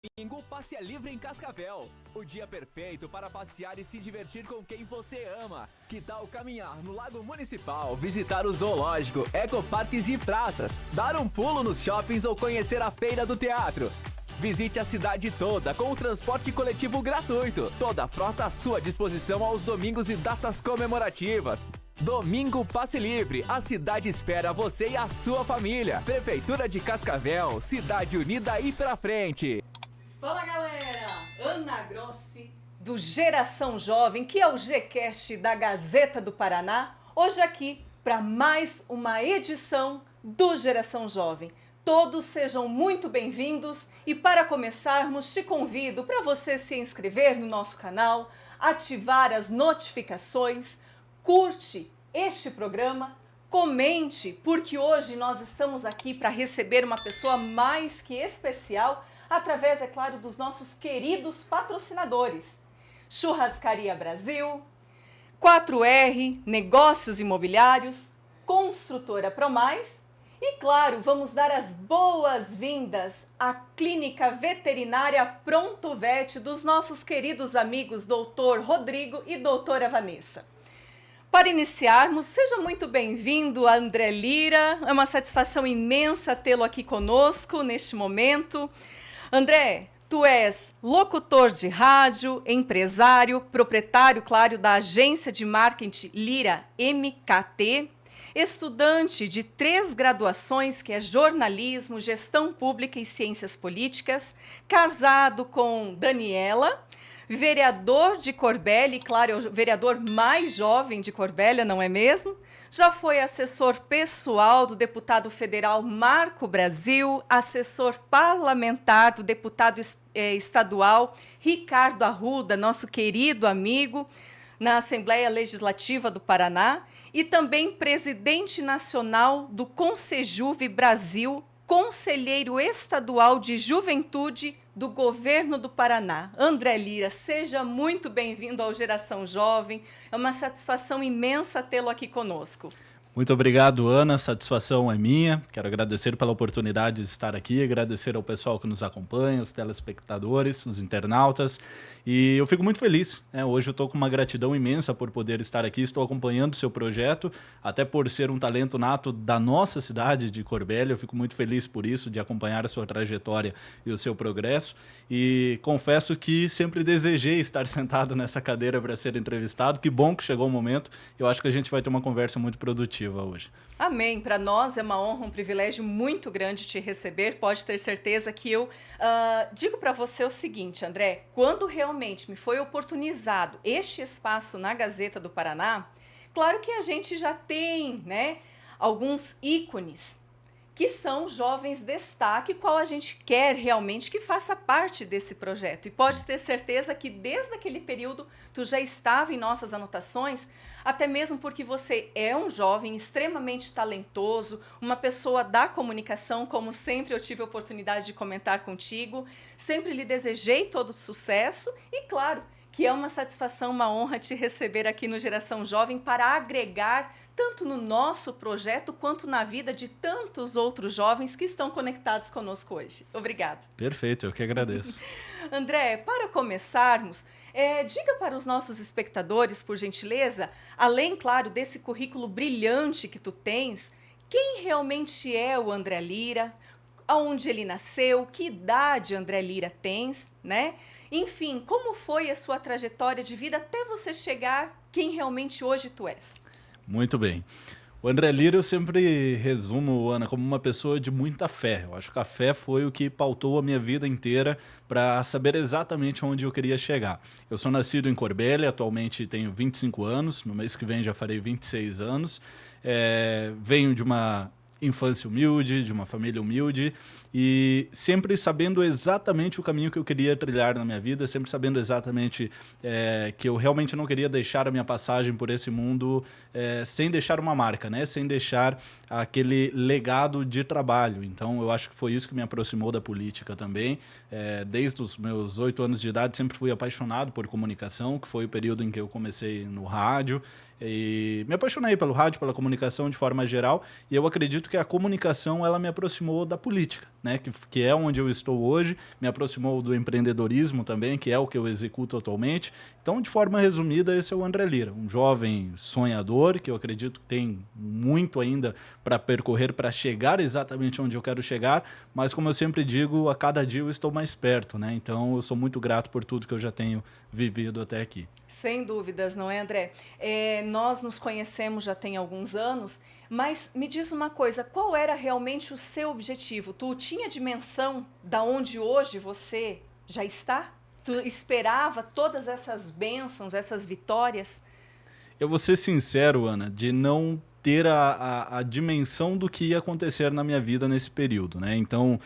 Domingo, passe é livre em Cascavel. O dia perfeito para passear e se divertir com quem você ama. Que tal caminhar no Lago Municipal, visitar o zoológico, ecoparques e praças, dar um pulo nos shoppings ou conhecer a Feira do Teatro? Visite a cidade toda com o transporte coletivo gratuito. Toda a frota à sua disposição aos domingos e datas comemorativas. Domingo Passe Livre, a cidade espera você e a sua família. Prefeitura de Cascavel, cidade unida e pra frente. Fala galera, Ana Grossi do Geração Jovem, que é o Gcast da Gazeta do Paraná, hoje aqui para mais uma edição do Geração Jovem. Todos sejam muito bem-vindos e para começarmos te convido para você se inscrever no nosso canal, ativar as notificações, curte este programa, comente, porque hoje nós estamos aqui para receber uma pessoa mais que especial, através, é claro, dos nossos queridos patrocinadores. Churrascaria Brasil, 4R, Negócios Imobiliários, Construtora Promais e, claro, vamos dar as boas-vindas à Clínica Veterinária Pronto Vet dos nossos queridos amigos Dr. Rodrigo e doutora Vanessa. Para iniciarmos, seja muito bem-vindo, André Lira. É uma satisfação imensa tê-lo aqui conosco neste momento. André, tu és locutor de rádio, empresário, proprietário, claro, da agência de marketing Lira MKT, estudante de 3 graduações, que é jornalismo, gestão pública e ciências políticas, casado com Daniela, vereador de Corbélia, claro, é o vereador mais jovem de Corbélia, não é mesmo? Já foi assessor pessoal do deputado federal Marco Brasil, assessor parlamentar do deputado estadual Ricardo Arruda, nosso querido amigo, na Assembleia Legislativa do Paraná, e também presidente nacional do Concejuve Brasil, conselheiro estadual de juventude do governo do Paraná. André Lira, seja muito bem-vindo ao Geração Jovem. É uma satisfação imensa tê-lo aqui conosco. Muito obrigado, Ana. Satisfação é minha. Quero agradecer pela oportunidade de estar aqui, agradecer ao pessoal que nos acompanha, os telespectadores, os internautas. E eu fico muito feliz, né? Hoje eu estou com uma gratidão imensa por poder estar aqui. Estou acompanhando o seu projeto, até por ser um talento nato da nossa cidade de Corbélia. Eu fico muito feliz por isso, de acompanhar a sua trajetória e o seu progresso. E confesso que sempre desejei estar sentado nessa cadeira para ser entrevistado. Que bom que chegou o momento. Eu acho que a gente vai ter uma conversa muito produtiva hoje. Amém. Para nós é uma honra, um privilégio muito grande te receber. Pode ter certeza que eu digo para você o seguinte, André, quando realmente me foi oportunizado este espaço na Gazeta do Paraná, claro que a gente já tem, né, alguns ícones que são jovens destaque, qual a gente quer realmente que faça parte desse projeto. E pode ter certeza que desde aquele período tu já estava em nossas anotações, até mesmo porque você é um jovem extremamente talentoso, uma pessoa da comunicação, como sempre eu tive a oportunidade de comentar contigo, sempre lhe desejei todo sucesso e, claro, que é uma satisfação, uma honra te receber aqui no Geração Jovem para agregar tanto no nosso projeto quanto na vida de tantos outros jovens que estão conectados conosco hoje. Obrigada. Perfeito, eu que agradeço. André, para começarmos, diga para os nossos espectadores, por gentileza, além, claro, desse currículo brilhante que tu tens, quem realmente é o André Lira, aonde ele nasceu, que idade André Lira tens, né? Enfim, como foi a sua trajetória de vida até você chegar quem realmente hoje tu és? Muito bem. O André Lira eu sempre resumo, Ana, como uma pessoa de muita fé. Eu acho que a fé foi o que pautou a minha vida inteira para saber exatamente onde eu queria chegar. Eu sou nascido em Corbélia, atualmente tenho 25 anos, no mês que vem já farei 26 anos. Venho de uma infância humilde, de uma família humilde e sempre sabendo exatamente o caminho que eu queria trilhar na minha vida, sempre sabendo exatamente que eu realmente não queria deixar a minha passagem por esse mundo sem deixar uma marca, né? Sem deixar aquele legado de trabalho. Então eu acho que foi isso que me aproximou da política também. Desde os meus 8 anos de idade sempre fui apaixonado por comunicação, que foi o período em que eu comecei no rádio. E me apaixonei pelo rádio, pela comunicação de forma geral, e eu acredito que a comunicação ela me aproximou da política, né? Que é onde eu estou hoje, me aproximou do empreendedorismo também, que é o que eu executo atualmente. Então, de forma resumida, esse é o André Lira, um jovem sonhador, que eu acredito que tem muito ainda para percorrer, para chegar exatamente onde eu quero chegar, mas como eu sempre digo, a cada dia eu estou mais perto, né? Então, eu sou muito grato por tudo que eu já tenho vivido até aqui. Sem dúvidas, não é, André? Nós nos conhecemos já tem alguns anos, mas me diz uma coisa, qual era realmente o seu objetivo? Tu tinha dimensão da onde hoje você já está? Tu esperava todas essas bênçãos, essas vitórias? Eu vou ser sincero, Ana, de não ter a dimensão do que ia acontecer na minha vida nesse período, né? Então,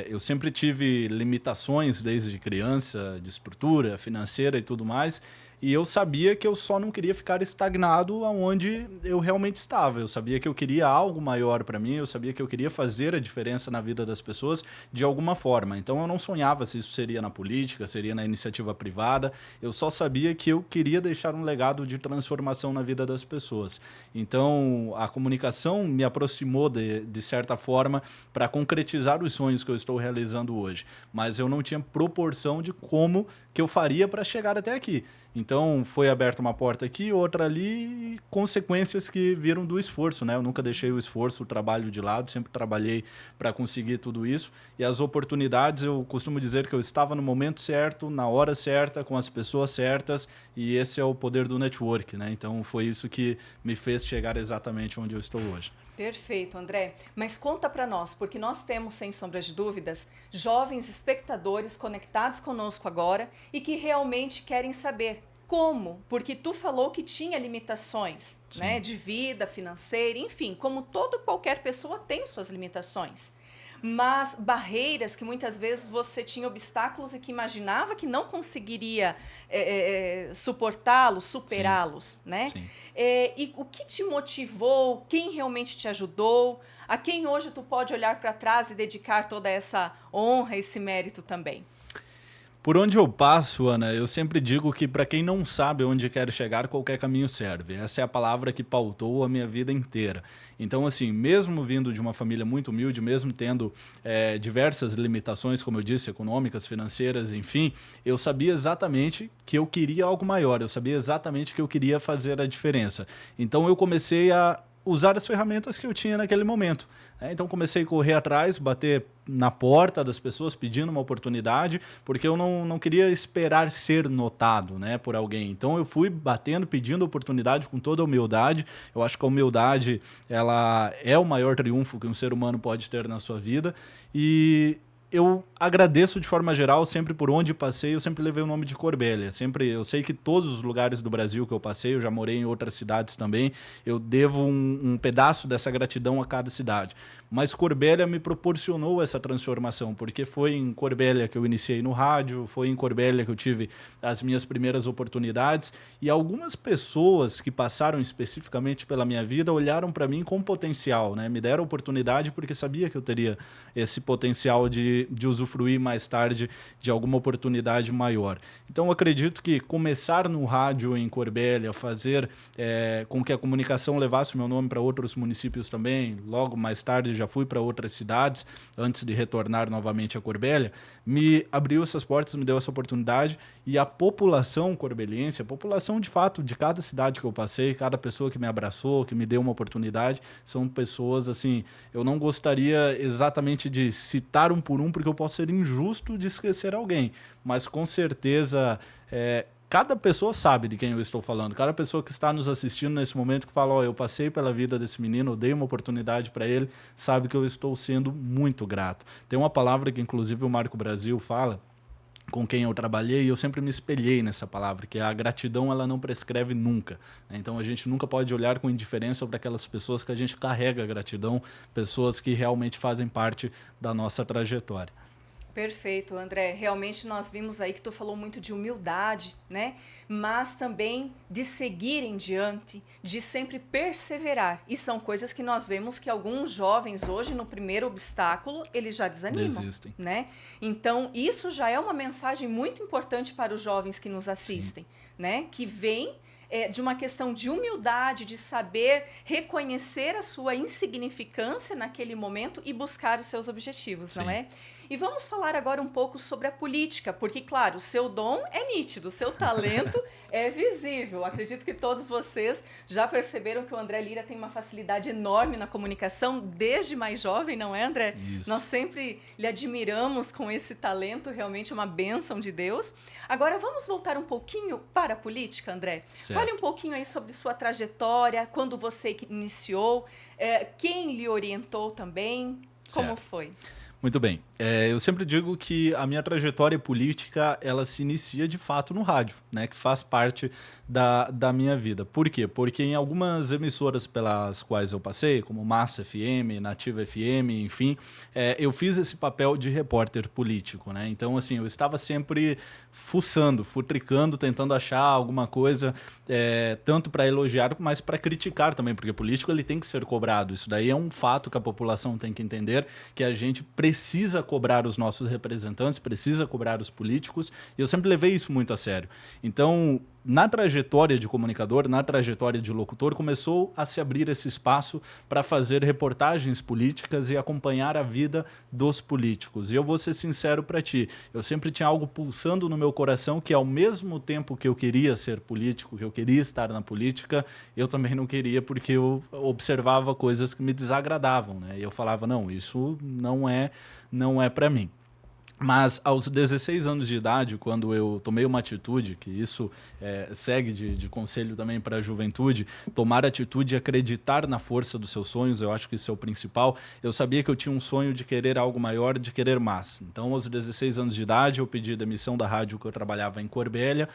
eu sempre tive limitações desde criança, de estrutura financeira e tudo mais, e eu sabia que eu só não queria ficar estagnado aonde eu realmente estava. Eu sabia que eu queria algo maior para mim, eu sabia que eu queria fazer a diferença na vida das pessoas de alguma forma. Então eu não sonhava se isso seria na política, seria na iniciativa privada, eu só sabia que eu queria deixar um legado de transformação na vida das pessoas. Então a comunicação me aproximou de certa forma para concretizar os sonhos que eu estou realizando hoje, mas eu não tinha proporção de como que eu faria para chegar até aqui. Então foi aberta uma porta aqui, outra ali, e consequências que viram do esforço, né? Eu nunca deixei o esforço, o trabalho de lado, sempre trabalhei para conseguir tudo isso. E as oportunidades, eu costumo dizer que eu estava no momento certo, na hora certa, com as pessoas certas, e esse é o poder do network, né? Então foi isso que me fez chegar exatamente onde eu estou hoje. Perfeito, André. Mas conta para nós, porque nós temos, sem sombra de dúvidas, jovens espectadores conectados conosco agora e que realmente querem saber como, porque tu falou que tinha limitações, né, de vida, financeira, enfim, como qualquer pessoa tem suas limitações. Mas barreiras que muitas vezes você tinha obstáculos e que imaginava que não conseguiria suportá-los, superá-los, né? Sim. E o que te motivou, quem realmente te ajudou, a quem hoje tu pode olhar para trás e dedicar toda essa honra, esse mérito também? Por onde eu passo, Ana, eu sempre digo que para quem não sabe onde quer chegar, qualquer caminho serve. Essa é a palavra que pautou a minha vida inteira. Então, assim, mesmo vindo de uma família muito humilde, mesmo tendo diversas limitações, como eu disse, econômicas, financeiras, enfim, eu sabia exatamente que eu queria algo maior, eu sabia exatamente que eu queria fazer a diferença. Então, eu comecei a usar as ferramentas que eu tinha naquele momento. Então comecei a correr atrás, bater na porta das pessoas pedindo uma oportunidade, porque eu não queria esperar ser notado, né, por alguém. Então eu fui batendo, pedindo oportunidade com toda a humildade. Eu acho que a humildade ela é o maior triunfo que um ser humano pode ter na sua vida. E eu agradeço de forma geral, sempre por onde passei, eu sempre levei o nome de Corbélia. Eu sei que todos os lugares do Brasil que eu passei, eu já morei em outras cidades também, eu devo um pedaço dessa gratidão a cada cidade. Mas Corbélia me proporcionou essa transformação, porque foi em Corbélia que eu iniciei no rádio, foi em Corbélia que eu tive as minhas primeiras oportunidades, e algumas pessoas que passaram especificamente pela minha vida olharam para mim com potencial, né? Me deram oportunidade porque sabia que eu teria esse potencial de usufruir mais tarde de alguma oportunidade maior. Então eu acredito que começar no rádio em Corbélia, fazer com que a comunicação levasse o meu nome para outros municípios também, logo mais tarde já fui para outras cidades, antes de retornar novamente a Corbélia, me abriu essas portas, me deu essa oportunidade, e a população corbeliense, a população de fato de cada cidade que eu passei, cada pessoa que me abraçou, que me deu uma oportunidade, são pessoas assim, eu não gostaria exatamente de citar um por um, porque eu posso ser injusto de esquecer alguém, mas com certeza cada pessoa sabe de quem eu estou falando, cada pessoa que está nos assistindo nesse momento que fala, eu passei pela vida desse menino, eu dei uma oportunidade para ele, sabe que eu estou sendo muito grato. Tem uma palavra que inclusive o Marco Brasil fala, com quem eu trabalhei, e eu sempre me espelhei nessa palavra, que a gratidão ela não prescreve nunca. Então a gente nunca pode olhar com indiferença para aquelas pessoas que a gente carrega a gratidão, pessoas que realmente fazem parte da nossa trajetória. Perfeito, André. Realmente nós vimos aí que tu falou muito de humildade, né? Mas também de seguir em diante, de sempre perseverar. E são coisas que nós vemos que alguns jovens hoje, no primeiro obstáculo, eles já desanimam. Desistem. Né? Então, isso já é uma mensagem muito importante para os jovens que nos assistem, né? Que veem de uma questão de humildade, de saber reconhecer a sua insignificância naquele momento e buscar os seus objetivos, não é? E vamos falar agora um pouco sobre a política, porque, claro, o seu dom é nítido, o seu talento é visível. Acredito que todos vocês já perceberam que o André Lira tem uma facilidade enorme na comunicação desde mais jovem, não é, André? Isso. Nós sempre lhe admiramos com esse talento, realmente uma bênção de Deus. Agora, vamos voltar um pouquinho para a política, André? Certo. Fale um pouquinho aí sobre sua trajetória, quando você iniciou, quem lhe orientou também, como Certo. foi? Muito bem. Eu sempre digo que a minha trajetória política, ela se inicia de fato no rádio, né? Que faz parte da minha vida. Por quê? Porque em algumas emissoras pelas quais eu passei, como Massa FM, Nativa FM, enfim, eu fiz esse papel de repórter político, né? Então, assim, eu estava sempre fuçando, futricando, tentando achar alguma coisa, tanto para elogiar, mas para criticar também, porque político ele tem que ser cobrado. Isso daí é um fato que a população tem que entender, que a gente precisa cobrar os nossos representantes, precisa cobrar os políticos, e eu sempre levei isso muito a sério. Então, na trajetória de comunicador, na trajetória de locutor, começou a se abrir esse espaço para fazer reportagens políticas e acompanhar a vida dos políticos. E eu vou ser sincero para ti, eu sempre tinha algo pulsando no meu coração que, ao mesmo tempo que eu queria ser político, que eu queria estar na política, eu também não queria, porque eu observava coisas que me desagradavam, né? E eu falava, não, isso não é para mim. Mas aos 16 anos de idade, quando eu tomei uma atitude, que isso segue de conselho também para a juventude, tomar atitude e acreditar na força dos seus sonhos, eu acho que isso é o principal. Eu sabia que eu tinha um sonho de querer algo maior, de querer mais. Então, aos 16 anos de idade, eu pedi demissão da rádio que eu trabalhava em Corbélia.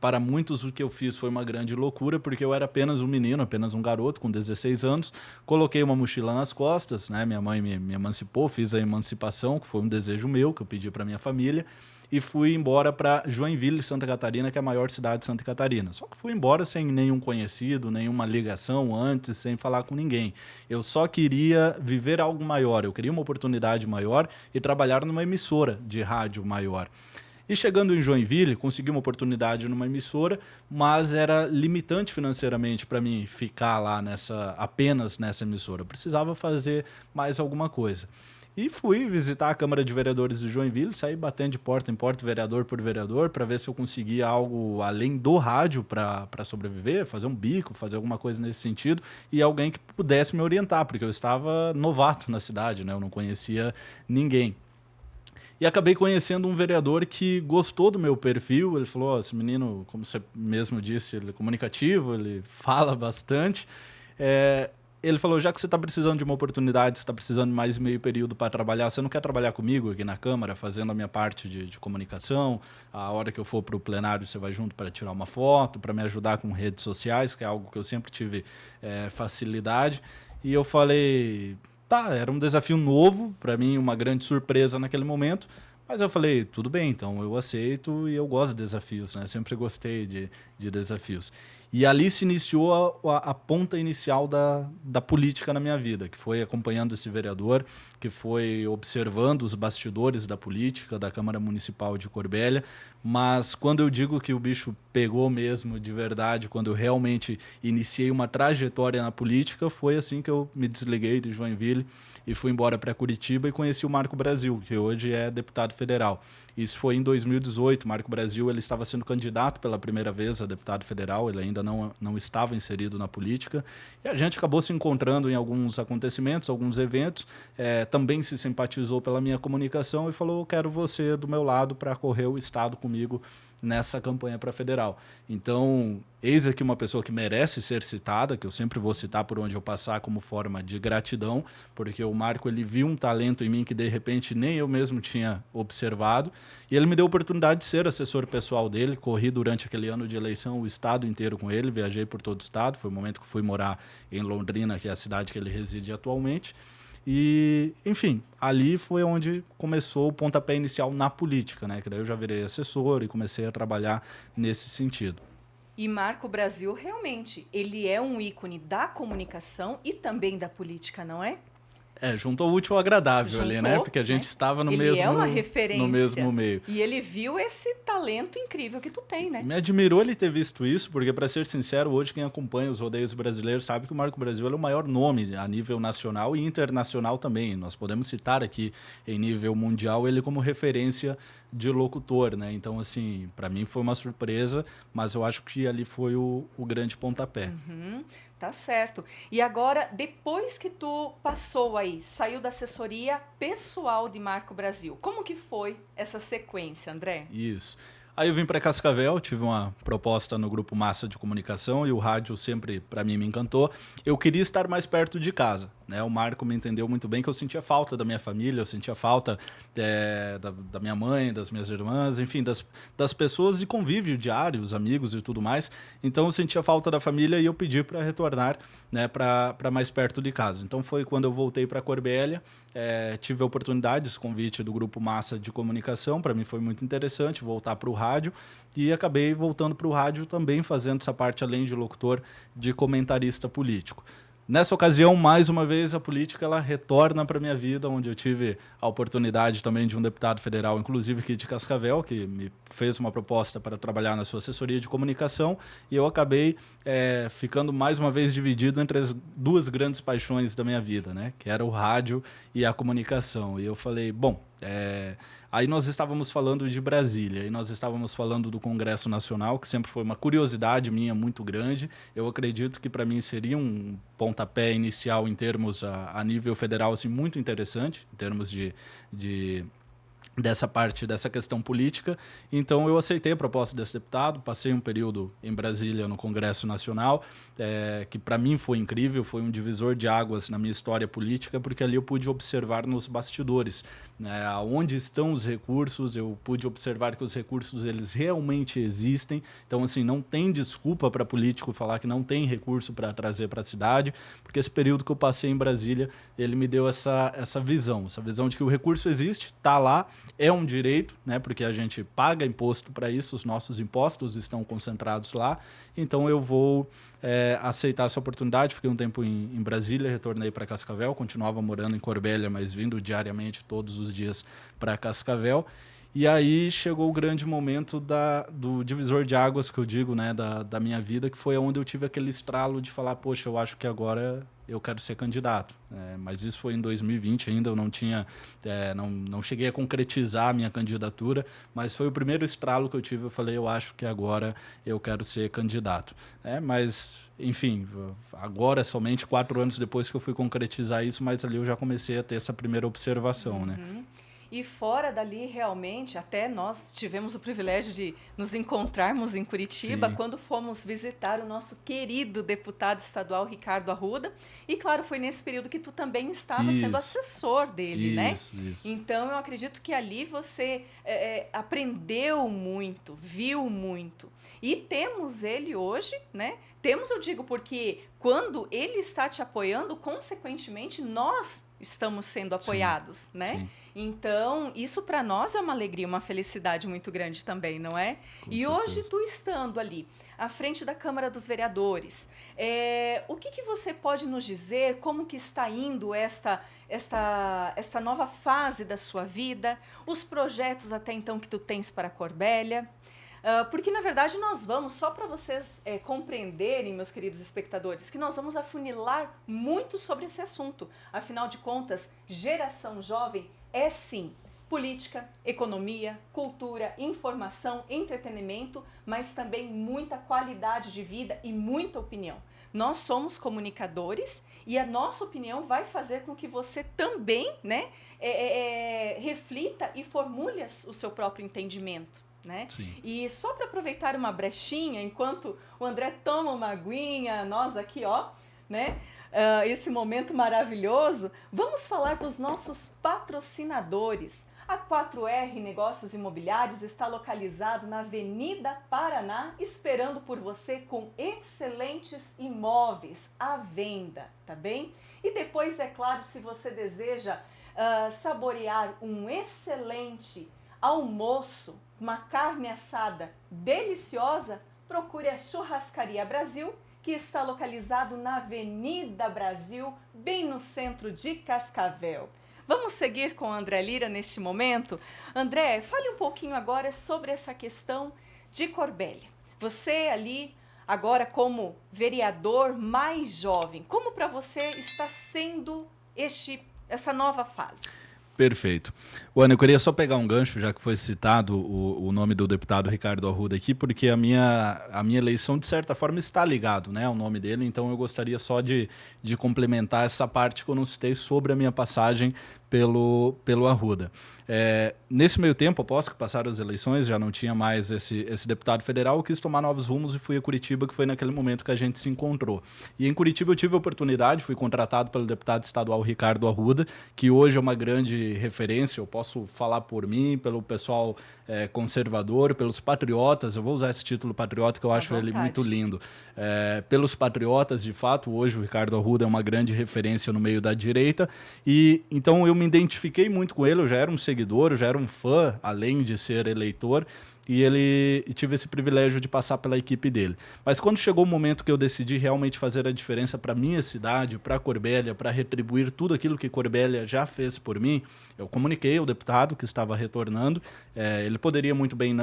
Para muitos, o que eu fiz foi uma grande loucura, porque eu era apenas um menino, apenas um garoto, com 16 anos. Coloquei uma mochila nas costas, né? Minha mãe me emancipou, fiz a emancipação, que foi um desejo meu, que eu pedi para minha família, e fui embora para Joinville, Santa Catarina, que é a maior cidade de Santa Catarina. Só que fui embora sem nenhum conhecido, nenhuma ligação antes, sem falar com ninguém. Eu só queria viver algo maior, eu queria uma oportunidade maior e trabalhar numa emissora de rádio maior. E chegando em Joinville, consegui uma oportunidade numa emissora, mas era limitante financeiramente para mim ficar lá apenas nessa emissora. Eu precisava fazer mais alguma coisa. E fui visitar a Câmara de Vereadores de Joinville, saí batendo de porta em porta, vereador por vereador, para ver se eu conseguia algo além do rádio para sobreviver, fazer um bico, fazer alguma coisa nesse sentido, e alguém que pudesse me orientar, porque eu estava novato na cidade, né? Eu não conhecia ninguém. E acabei conhecendo um vereador que gostou do meu perfil. Ele falou, esse menino, como você mesmo disse, ele é comunicativo, ele fala bastante. Ele falou, já que você está precisando de uma oportunidade, você está precisando de mais meio período para trabalhar, você não quer trabalhar comigo aqui na Câmara, fazendo a minha parte de comunicação? A hora que eu for para o plenário, você vai junto para tirar uma foto, para me ajudar com redes sociais, que é algo que eu sempre tive facilidade. E eu falei, tá, era um desafio novo, para mim uma grande surpresa naquele momento, mas eu falei, tudo bem, então eu aceito e eu gosto de desafios, né? Sempre gostei de desafios. E ali se iniciou a ponta inicial da política na minha vida, que foi acompanhando esse vereador, que foi observando os bastidores da política da Câmara Municipal de Corbélia. Mas quando eu digo que o bicho pegou mesmo de verdade, quando eu realmente iniciei uma trajetória na política, foi assim que eu me desliguei de Joinville e fui embora para Curitiba e conheci o Marco Brasil, que hoje é deputado federal. Isso foi em 2018. Marco Brasil ele estava sendo candidato pela primeira vez a deputado federal, ele ainda não estava inserido na política. E a gente acabou se encontrando em alguns acontecimentos, alguns eventos, também se simpatizou pela minha comunicação e falou, quero você do meu lado para correr o estado comigo nessa campanha para federal. Então, eis aqui uma pessoa que merece ser citada, que eu sempre vou citar por onde eu passar como forma de gratidão, porque o Marco ele viu um talento em mim que de repente nem eu mesmo tinha observado, e ele me deu a oportunidade de ser assessor pessoal dele. Corri durante aquele ano de eleição o estado inteiro com ele, viajei por todo o estado, foi o momento que fui morar em Londrina, que é a cidade que ele reside atualmente. E, enfim, ali foi onde começou o pontapé inicial na política, né? Que daí eu já virei assessor e comecei a trabalhar nesse sentido. E Marco Brasil, realmente, ele é um ícone da comunicação e também da política, não é? Juntou o útil ao agradável ali, né? Porque a gente estava no mesmo... Ele é uma referência. No mesmo meio. E ele viu esse talento incrível que tu tem, né? Me admirou ele ter visto isso, porque, para ser sincero, hoje quem acompanha os rodeios brasileiros sabe que o Marco Brasil é o maior nome a nível nacional e internacional também. Nós podemos citar aqui, em nível mundial, ele como referência de locutor, né? Então, assim, para mim foi uma surpresa, mas eu acho que ali foi o grande pontapé. Tá certo. E agora, depois que tu passou aí, saiu da assessoria pessoal de Marco Brasil, como que foi essa sequência, André? Isso. Aí eu vim para Cascavel, tive uma proposta no Grupo Massa de Comunicação e o rádio sempre, para mim, me encantou. Eu queria estar mais perto de casa, né? O Marco me entendeu muito bem que eu sentia falta da minha família, eu sentia falta da minha mãe, das minhas irmãs, enfim, das pessoas de convívio diário, os amigos e tudo mais. Então eu sentia falta da família e eu pedi para retornar, né, para mais perto de casa. Então foi quando eu voltei para Corbélia, tive a oportunidade, esse convite do Grupo Massa de Comunicação, para mim foi muito interessante voltar para o rádio e acabei voltando para o rádio também fazendo essa parte, além de locutor, de comentarista político. Nessa ocasião, mais uma vez, a política ela retorna para a minha vida, onde eu tive a oportunidade também de um deputado federal, inclusive aqui de Cascavel, que me fez uma proposta para trabalhar na sua assessoria de comunicação, e eu acabei ficando mais uma vez dividido entre as duas grandes paixões da minha vida, né? Que era o rádio e a comunicação. E eu falei, bom, aí nós estávamos falando de Brasília, e nós estávamos falando do Congresso Nacional, que sempre foi uma curiosidade minha muito grande. Eu acredito que para mim seria um pontapé inicial em termos a nível federal assim, muito interessante, em termos dessa parte, dessa questão política. Então eu aceitei a proposta desse deputado, passei um período em Brasília no Congresso Nacional, que para mim foi incrível, foi um divisor de águas na minha história política, porque ali eu pude observar nos bastidores, né, onde estão os recursos, eu pude observar que os recursos eles realmente existem. Então assim, não tem desculpa para político falar que não tem recurso para trazer para a cidade, porque esse período que eu passei em Brasília, ele me deu essa visão de que o recurso existe, está lá, é um direito, né, porque a gente paga imposto para isso, os nossos impostos estão concentrados lá. Então eu vou aceitar essa oportunidade. Fiquei um tempo em Brasília, retornei para Cascavel, continuava morando em Corbélia, mas vindo diariamente todos os dias para Cascavel. E aí chegou o grande momento do divisor de águas, que eu digo, né, da minha vida, que foi onde eu tive aquele estralo de falar, poxa, eu acho que agora eu quero ser candidato. Mas isso foi em 2020 ainda, eu não tinha, não cheguei a concretizar a minha candidatura, mas foi o primeiro estralo que eu tive, eu falei, eu acho que agora eu quero ser candidato. Mas, enfim, agora somente 4 anos depois que eu fui concretizar isso, mas ali eu já comecei a ter essa primeira observação, né? E fora dali, realmente, até nós tivemos o privilégio de nos encontrarmos em Curitiba. Sim. Quando fomos visitar o nosso querido deputado estadual Ricardo Arruda. E, claro, foi nesse período que tu também estava sendo assessor dele, né? Isso. Então, eu acredito que ali você aprendeu muito, viu muito. E temos ele hoje, né? Temos, eu digo, porque quando ele está te apoiando, consequentemente, nós estamos sendo apoiados, sim, né? Sim. Então, isso para nós é uma alegria, uma felicidade muito grande também, não é? Com e certeza. Hoje, tu estando ali, à frente da Câmara dos Vereadores, o que você pode nos dizer, como que está indo esta nova fase da sua vida, os projetos até então que tu tens para a Corbélia? Porque, na verdade, nós vamos, só para vocês compreenderem, meus queridos espectadores, que nós vamos afunilar muito sobre esse assunto. Afinal de contas, geração jovem é sim política, economia, cultura, informação, entretenimento, mas também muita qualidade de vida e muita opinião. Nós somos comunicadores e a nossa opinião vai fazer com que você também, né, reflita e formule o seu próprio entendimento. Né? E só para aproveitar uma brechinha, enquanto o André toma uma aguinha, nós aqui, ó, né? Esse momento maravilhoso, vamos falar dos nossos patrocinadores. A 4R Negócios Imobiliários está localizado na Avenida Paraná, esperando por você com excelentes imóveis à venda, tá bem? E depois, é claro, se você deseja saborear um excelente almoço, uma carne assada deliciosa, procure a Churrascaria Brasil, que está localizado na Avenida Brasil, bem no centro de Cascavel. Vamos seguir com o André Lira neste momento? André, fale um pouquinho agora sobre essa questão de Corbélia. Você ali, agora como vereador mais jovem, como para você está sendo essa nova fase? Perfeito. Ana, eu queria só pegar um gancho, já que foi citado o nome do deputado Ricardo Arruda aqui, porque a minha eleição, de certa forma, está ligado, né, ao nome dele, então eu gostaria só de complementar essa parte que eu não citei sobre a minha passagem pelo Arruda. Nesse meio tempo, após que passaram as eleições, já não tinha mais esse deputado federal, eu quis tomar novos rumos e fui a Curitiba, que foi naquele momento que a gente se encontrou. E em Curitiba eu tive a oportunidade, fui contratado pelo deputado estadual Ricardo Arruda, que hoje é uma grande referência, eu posso falar por mim, pelo pessoal conservador, pelos patriotas, eu vou usar esse título patriota que eu acho ele muito lindo. Pelos patriotas, de fato, hoje o Ricardo Arruda é uma grande referência no meio da direita, e então eu me identifiquei muito com ele, eu já era um seguidor, eu já era um fã, além de ser eleitor, e tive esse privilégio de passar pela equipe dele. Mas quando chegou o momento que eu decidi realmente fazer a diferença para minha cidade, para Corbélia, para retribuir tudo aquilo que Corbélia já fez por mim, eu comuniquei ao deputado que estava retornando. Ele poderia muito bem,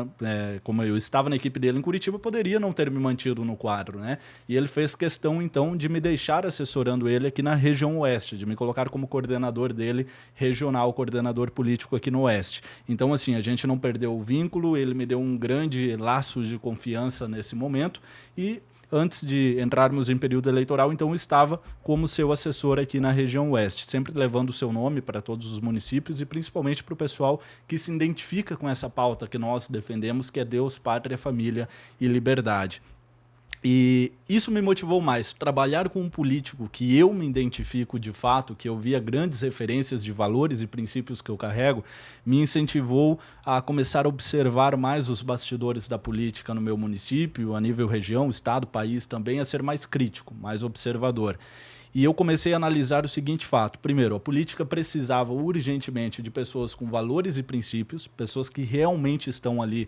como eu estava na equipe dele em Curitiba, poderia não ter me mantido no quadro, né? E ele fez questão, então, de me deixar assessorando ele aqui na região oeste, de me colocar como coordenador dele, regional, coordenador político aqui no oeste. Então, assim, a gente não perdeu o vínculo, ele me deu um grande laço de confiança nesse momento e antes de entrarmos em período eleitoral, então eu estava como seu assessor aqui na região oeste, sempre levando o seu nome para todos os municípios e principalmente para o pessoal que se identifica com essa pauta que nós defendemos, que é Deus, Pátria, Família e Liberdade. E isso me motivou mais, trabalhar com um político que eu me identifico de fato, que eu via grandes referências de valores e princípios que eu carrego, me incentivou a começar a observar mais os bastidores da política no meu município, a nível região, estado, país também, a ser mais crítico, mais observador. E eu comecei a analisar o seguinte fato. Primeiro, a política precisava urgentemente de pessoas com valores e princípios, pessoas que realmente estão ali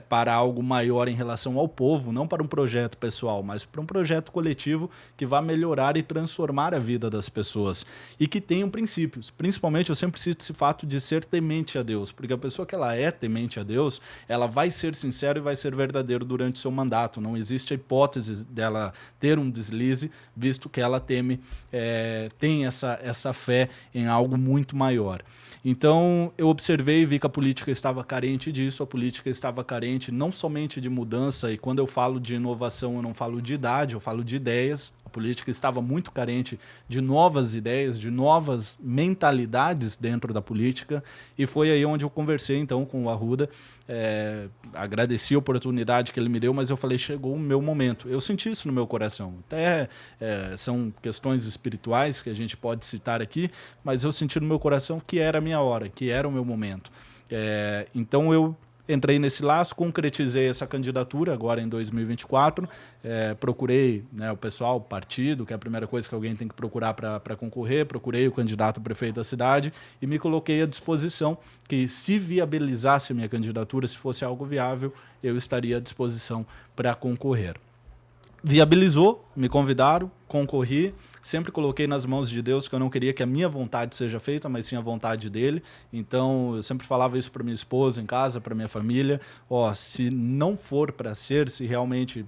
para algo maior em relação ao povo, não para um projeto pessoal, mas para um projeto coletivo que vá melhorar e transformar a vida das pessoas e que tenham princípios. Principalmente, eu sempre cito esse fato de ser temente a Deus, porque a pessoa que ela é temente a Deus, ela vai ser sincera e vai ser verdadeiro durante o seu mandato. Não existe a hipótese dela ter um deslize, visto que ela tem essa fé em algo muito maior. Então, eu observei e vi que a política estava carente disso, a política estava carente não somente de mudança, e quando eu falo de inovação, eu não falo de idade, eu falo de ideias. A política estava muito carente de novas ideias, de novas mentalidades dentro da política, e foi aí onde eu conversei então com o Arruda, agradeci a oportunidade que ele me deu, mas eu falei, chegou o meu momento. Eu senti isso no meu coração. Até são questões espirituais que a gente pode citar aqui, mas eu senti no meu coração que era a minha hora, que era o meu momento. Então eu entrei nesse laço, concretizei essa candidatura agora em 2024, procurei o pessoal, o partido, que é a primeira coisa que alguém tem que procurar para concorrer, procurei o candidato a prefeito da cidade e me coloquei à disposição que, se viabilizasse a minha candidatura, se fosse algo viável, eu estaria à disposição para concorrer. Viabilizou, me convidaram, concorri, sempre coloquei nas mãos de Deus que eu não queria que a minha vontade seja feita, mas sim a vontade dele. Então, eu sempre falava isso para minha esposa em casa, para minha família. Se não for para ser, se realmente,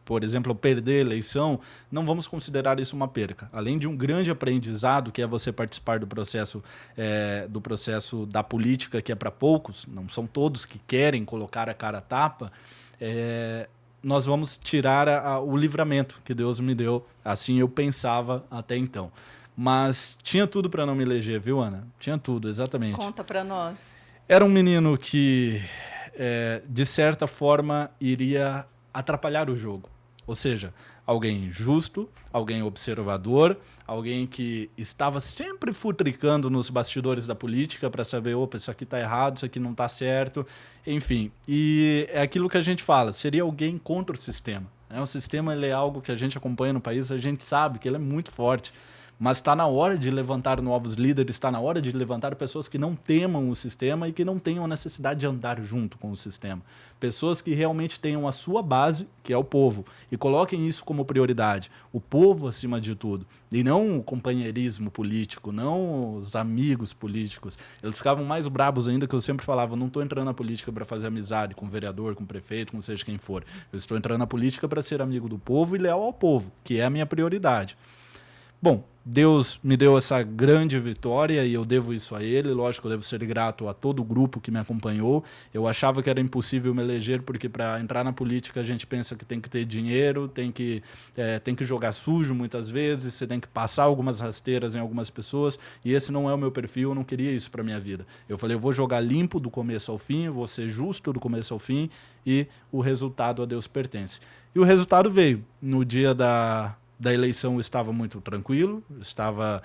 por exemplo, eu perder a eleição, não vamos considerar isso uma perca. Além de um grande aprendizado, que é você participar do processo da política, que é para poucos, não são todos que querem colocar a cara a tapa, nós vamos tirar o livramento que Deus me deu. Assim eu pensava até então. Mas tinha tudo para não me eleger, viu, Ana? Tinha tudo, exatamente. Conta para nós. Era um menino que, de certa forma, iria atrapalhar o jogo. Ou seja, alguém justo, alguém observador, alguém que estava sempre futricando nos bastidores da política para saber, opa, isso aqui está errado, isso aqui não está certo, enfim. E é aquilo que a gente fala, seria alguém contra o sistema. O sistema ele é algo que a gente acompanha no país, a gente sabe que ele é muito forte, Mas está na hora de levantar novos líderes, está na hora de levantar pessoas que não temam o sistema e que não tenham a necessidade de andar junto com o sistema. Pessoas que realmente tenham a sua base, que é o povo, e coloquem isso como prioridade. O povo acima de tudo. E não o companheirismo político, não os amigos políticos. Eles ficavam mais brabos ainda, que eu sempre falava, não estou entrando na política para fazer amizade com o vereador, com o prefeito, com seja quem for. Eu estou entrando na política para ser amigo do povo e leal ao povo, que é a minha prioridade. Bom, Deus me deu essa grande vitória e eu devo isso a Ele. Lógico, eu devo ser grato a todo o grupo que me acompanhou. Eu achava que era impossível me eleger porque para entrar na política a gente pensa que tem que ter dinheiro, tem que jogar sujo muitas vezes, você tem que passar algumas rasteiras em algumas pessoas e esse não é o meu perfil, eu não queria isso para minha vida. Eu falei, eu vou jogar limpo do começo ao fim, eu vou ser justo do começo ao fim e o resultado a Deus pertence. E o resultado veio no dia da eleição. Eu estava muito tranquilo, estava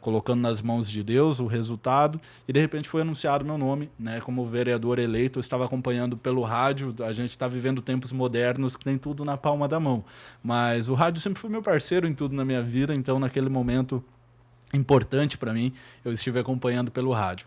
colocando nas mãos de Deus o resultado e de repente foi anunciado meu nome, né, como vereador eleito. Eu estava acompanhando pelo rádio. A gente está vivendo tempos modernos que tem tudo na palma da mão, mas o rádio sempre foi meu parceiro em tudo na minha vida, então naquele momento importante para mim eu estive acompanhando pelo rádio.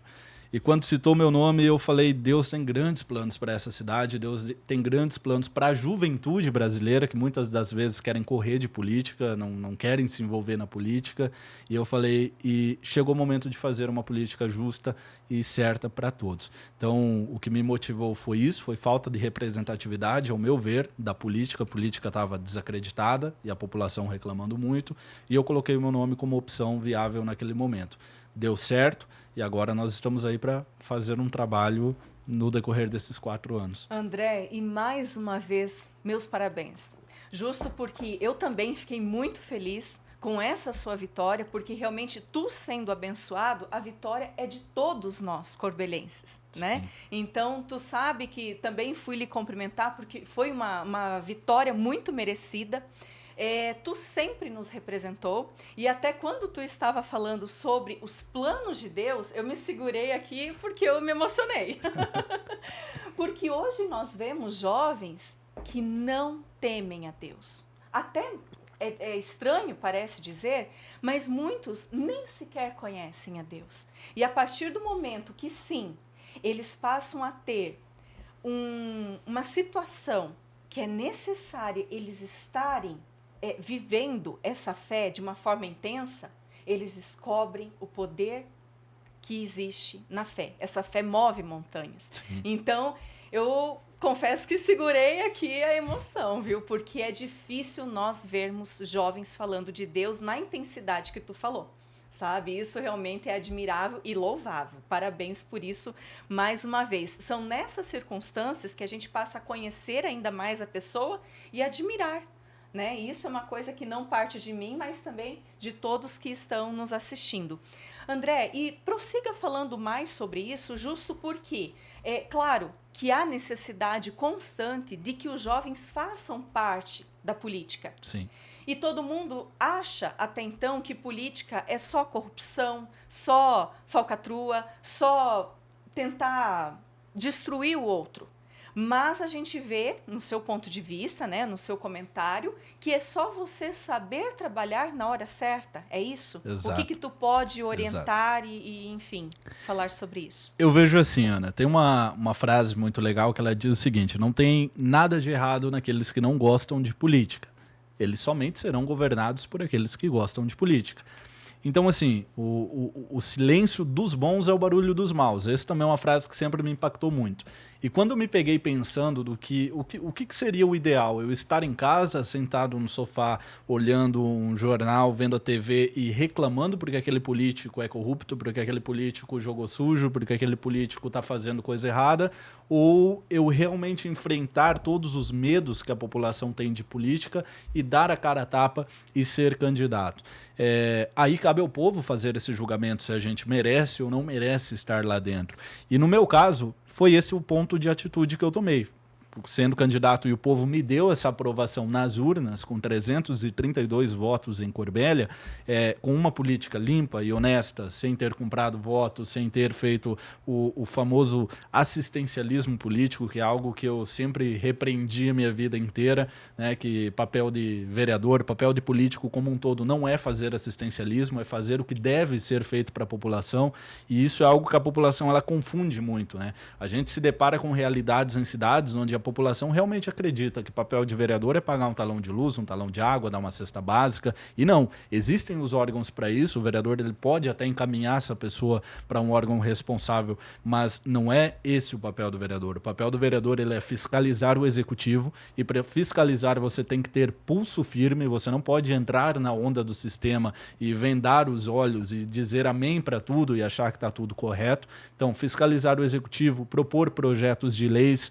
E quando citou meu nome, eu falei, Deus tem grandes planos para essa cidade, Deus tem grandes planos para a juventude brasileira, que muitas das vezes querem correr de política, não querem se envolver na política. E eu falei, e chegou o momento de fazer uma política justa e certa para todos. Então, o que me motivou foi isso, foi falta de representatividade, ao meu ver, da política. A política estava desacreditada e a população reclamando muito. E eu coloquei o meu nome como opção viável naquele momento. Deu certo e agora nós estamos aí para fazer um trabalho no decorrer desses 4 anos. André, e mais uma vez, meus parabéns. Justo porque eu também fiquei muito feliz com essa sua vitória, porque realmente tu sendo abençoado, a vitória é de todos nós, corbelenses, né? Então, tu sabe que também fui lhe cumprimentar, porque foi uma vitória muito merecida. Tu sempre nos representou e até quando tu estava falando sobre os planos de Deus, eu me segurei aqui porque eu me emocionei. Porque hoje nós vemos jovens que não temem a Deus. Até é estranho, parece dizer, mas muitos nem sequer conhecem a Deus. E a partir do momento que sim, eles passam a ter uma situação que é necessária eles estarem vivendo essa fé de uma forma intensa, eles descobrem o poder que existe na fé. Essa fé move montanhas. Sim. Então, eu confesso que segurei aqui a emoção, viu? Porque é difícil nós vermos jovens falando de Deus na intensidade que tu falou. Sabe? Isso realmente é admirável e louvável. Parabéns por isso mais uma vez. São nessas circunstâncias que a gente passa a conhecer ainda mais a pessoa e admirar. Né? Isso é uma coisa que não parte de mim, mas também de todos que estão nos assistindo. André, e prossiga falando mais sobre isso, justo porque é claro que há necessidade constante de que os jovens façam parte da política. Sim. E todo mundo acha até então que política é só corrupção, só falcatrua, só tentar destruir o outro. Mas a gente vê, no seu ponto de vista, né, no seu comentário, que é só você saber trabalhar na hora certa, é isso? Exato. O que tu pode orientar enfim, falar sobre isso? Eu vejo assim, Ana, tem uma frase muito legal que ela diz o seguinte, não tem nada de errado naqueles que não gostam de política. Eles somente serão governados por aqueles que gostam de política. Então, assim, o silêncio dos bons é o barulho dos maus. Essa também é uma frase que sempre me impactou muito. E quando eu me peguei pensando o que seria o ideal, eu estar em casa, sentado no sofá, olhando um jornal, vendo a TV e reclamando porque aquele político é corrupto, porque aquele político jogou sujo, porque aquele político está fazendo coisa errada, ou eu realmente enfrentar todos os medos que a população tem de política e dar a cara a tapa e ser candidato. Aí cabe ao povo fazer esse julgamento se a gente merece ou não merece estar lá dentro. E no meu caso, foi esse o ponto de atitude que eu tomei. sendo candidato e o povo me deu essa aprovação nas urnas, com 332 votos em Corbélia, com uma política limpa e honesta, sem ter comprado votos, sem ter feito o famoso assistencialismo político, que é algo que eu sempre repreendi a minha vida inteira, né, que papel de vereador, papel de político como um todo não é fazer assistencialismo, é fazer o que deve ser feito para a população, e isso é algo que a população ela confunde muito, né? A gente se depara com realidades em cidades onde a população realmente acredita que papel de vereador é pagar um talão de luz, um talão de água, dar uma cesta básica, e não, existem os órgãos para isso, o vereador ele pode até encaminhar essa pessoa para um órgão responsável, mas não é esse o papel do vereador. O papel do vereador ele é fiscalizar o executivo, e para fiscalizar você tem que ter pulso firme, você não pode entrar na onda do sistema e vendar os olhos e dizer amém para tudo e achar que está tudo correto. Então, fiscalizar o executivo, propor projetos de leis,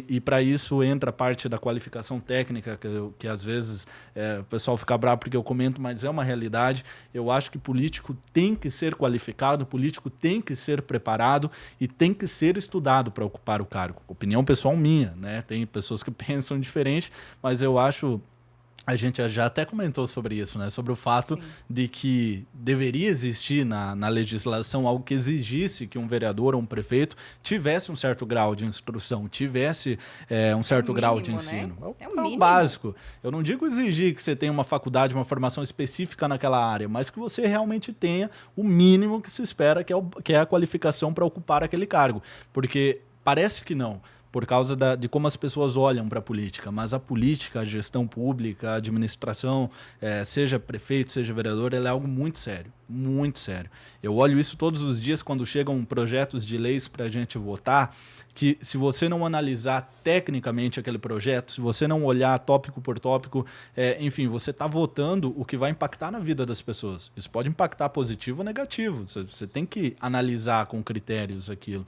e para isso entra a parte da qualificação técnica, que às vezes o pessoal fica bravo porque eu comento, mas é uma realidade. Eu acho que político tem que ser qualificado, político tem que ser preparado e tem que ser estudado para ocupar o cargo. Opinião pessoal minha, né? Tem pessoas que pensam diferente, mas eu acho... A gente já até comentou sobre isso, né? Sobre o fato Sim. de que deveria existir na legislação algo que exigisse que um vereador ou um prefeito tivesse um certo grau de instrução, tivesse um certo grau de ensino. Né? É o básico. Eu não digo exigir que você tenha uma faculdade, uma formação específica naquela área, mas que você realmente tenha o mínimo que se espera, que é a qualificação para ocupar aquele cargo. Porque parece que não, por causa de como as pessoas olham para a política, mas a política, a gestão pública, a administração, seja prefeito, seja vereador, ela é algo muito sério, muito sério. Eu olho isso todos os dias quando chegam projetos de leis para a gente votar, que se você não analisar tecnicamente aquele projeto, se você não olhar tópico por tópico, enfim, você está votando o que vai impactar na vida das pessoas. Isso pode impactar positivo ou negativo, você tem que analisar com critérios aquilo.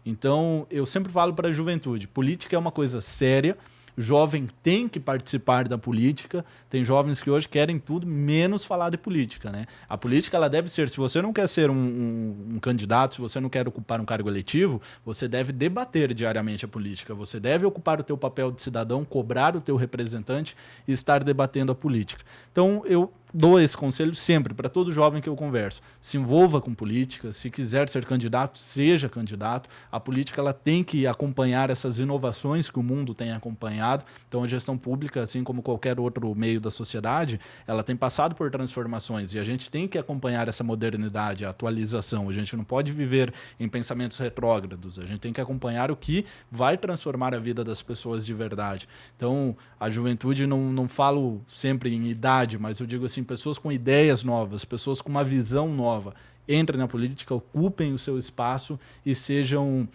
Então, eu sempre falo para a juventude, política é uma coisa séria, jovem tem que participar da política, tem jovens que hoje querem tudo menos falar de política, né? A política ela deve ser, se você não quer ser um candidato, se você não quer ocupar um cargo eletivo, você deve debater diariamente a política, você deve ocupar o teu papel de cidadão, cobrar o teu representante e estar debatendo a política. Então, eu dou esse conselho sempre para todo jovem que eu converso. Se envolva com política, se quiser ser candidato, seja candidato. A política ela tem que acompanhar essas inovações que o mundo tem acompanhado. Então a gestão pública, assim como qualquer outro meio da sociedade, ela tem passado por transformações e a gente tem que acompanhar essa modernidade, a atualização. A gente não pode viver em pensamentos retrógrados. A gente tem que acompanhar o que vai transformar a vida das pessoas de verdade. Então a juventude, não falo sempre em idade, mas eu digo assim, pessoas com ideias novas, pessoas com uma visão nova. Entrem na política, ocupem o seu espaço e sejam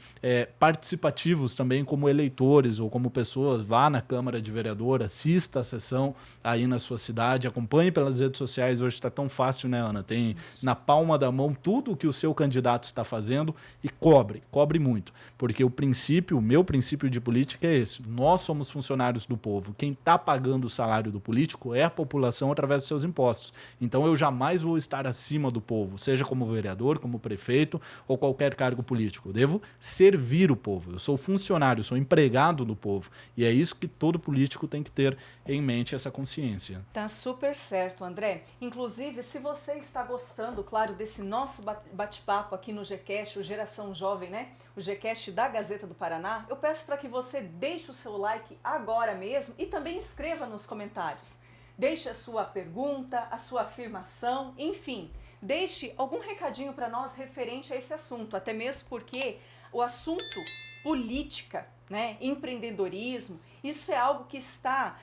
participativos também como eleitores ou como pessoas. Vá na Câmara de Vereador, assista a sessão aí na sua cidade, acompanhe pelas redes sociais. Hoje está tão fácil, né, Ana? Tem na palma da mão tudo o que o seu candidato está fazendo e cobre muito. Porque o meu princípio de política é esse. Nós somos funcionários do povo. Quem está pagando o salário do político é a população através dos seus impostos. Então eu jamais vou estar acima do povo, seja como vereador, como prefeito ou qualquer cargo político. Eu devo servir o povo. Eu sou funcionário, sou empregado do povo. E é isso que todo político tem que ter em mente, essa consciência. Tá super certo, André. Inclusive, se você está gostando, claro, desse nosso bate-papo aqui no GCast, o Geração Jovem, né? O GCast da Gazeta do Paraná, eu peço para que você deixe o seu like agora mesmo e também escreva nos comentários. Deixe a sua pergunta, a sua afirmação, enfim. Deixe algum recadinho para nós referente a esse assunto, até mesmo porque o assunto política, né, empreendedorismo, isso é algo que está...